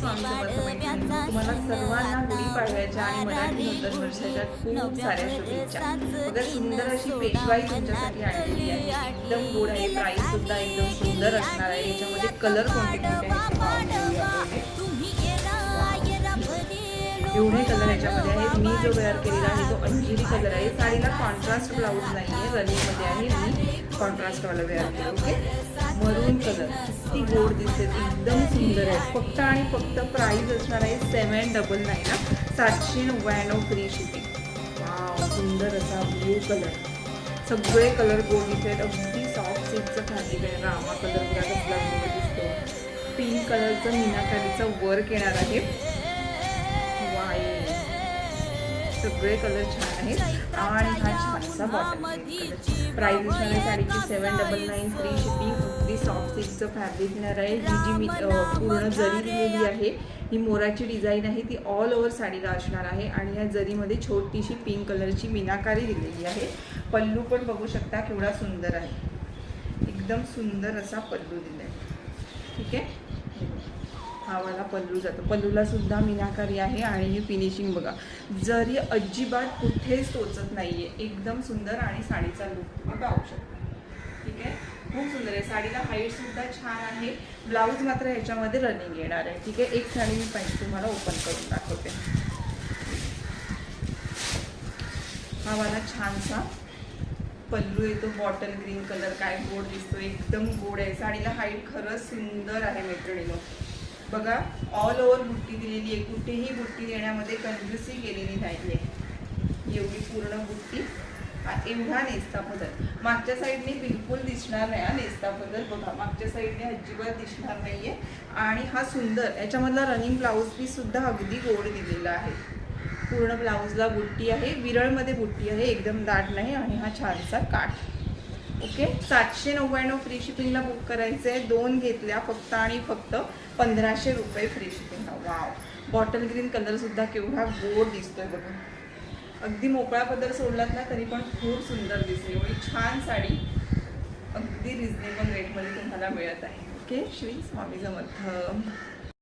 स्वामी समर्थ मैत्रिणी, तुम्हाला सर्वांना गुढीपाडव्याच्या आणि मराठी नूतन वर्षाच्या खूप साऱ्या शुभेच्छा। बघा सुंदर अशी पेशवाई तुमच्यासाठी आणलेली आहे, एकदम गोड आहे, प्राइस सुद्धा एकदम सुंदर असणार आहे। याच्यामध्ये कलर कोणते कोणते आहेत एवढे कलर याच्यामध्ये आहेत। मी जो वेअर केलेला आहे तो अंजिरी कलर आहे। साडीला कॉन्ट्रास्ट ब्लाऊज नाही आहे, रनिंगमध्ये आहे, मी कॉन्ट्रास्टवाला वेअर केलं। ओके, मरून कलर, ती गोड दिसते, एकदम सुंदर आहे। फक्त आणि फक्त प्राइस असणार आहे 799 ना, 799 फ्री शिपिंग। वाव, सुंदर असा ब्लू कलर, सगळे कलर गोड दिसत, अगदी सॉफ्ट सिल्कचं फॅब्रिक आहे। रामा कलर बघा कसला दिसतो, पिंक कलरचं मीनाकारीचं वर्क येणार आहे। सगळे कलर छान आहेत आणि हा छानसा बॉटल। प्राइस असणार आहे साडीची 799 फ्री शिपिंग। अगदी सॉफ्ट सिल्कचं फॅब्रिक येणार आहे। ही जी मी पूर्ण जरी दिलेली आहे, ही मोराची डिझाईन आहे, ती ऑल ओव्हर साडीला असणार आहे आणि या जरीमध्ये छोटीशी पिंक कलरची मीनाकारी दिलेली आहे। पल्लू पण बघू शकता केवढा सुंदर आहे, एकदम सुंदर असा पल्लू दिला आहे। ठीक आहे, हा वाला पल्लू जातो, पल्लूला सुद्धा मीनाकारी आहे आणि ही फिनिशिंग बघा, जरी अजिबात कुठेच टोचत नाहीये, एकदम सुंदर आणि साडीचा लुक तुम्ही पाहू शकता। ठीक आहे, खूप सुंदर आहे। साडीला हाईट सुद्धा छान आहे, ब्लाऊज मात्र ह्याच्यामध्ये रनिंग येणार आहे। ठीक आहे, एक साडी मी पाहिजे तुम्हाला ओपन करून दाखवते। हा वाला छानसा पल्लू येतो, बॉटल ग्रीन कलर, काय गोड दिसतो, एकदम गोड आहे। साडीला हाईट खरंच सुंदर आहे मैत्रिणींनो। बघा ऑल ओव्हर बुट्टी दिलेली आहे, कुठेही बुट्टी देण्यामध्ये कंजूसी केलेली नाही आहे। एवढी पूर्ण बुट्टी, एवढा नेसता बदल मागच्या साईडने बिलकुल दिसणार नाही, हा नेसता बदल बघा मागच्या साईडने अजिबात दिसणार नाहीये। आणि हा सुंदर याच्यामधला रनिंग ब्लाऊज पीस सुद्धा अगदी गोड दिलेला आहे। पूर्ण ब्लाऊजला बुट्टी आहे, विरळमध्ये बुट्टी आहे, एकदम दाट नाही, आणि हा छानसा काठ। ओके, 799 फ्री शिपिंगला बुक करायचं आहे। 2 घेतल्या फक्त आणि फक्त 1500 रुपये फ्री शिपिंगला। वाव, बॉटल ग्रीन कलर सुद्धा केवढा गोड दिसतोय बघा, अगदी मोकळा पदर सोडलात ना तरी पण खूप सुंदर दिसते। एवढी छान साडी अगदी रिजनेबल रेटमध्ये तुम्हाला मिळत आहे। ओके, श्री स्वामी समर्थ।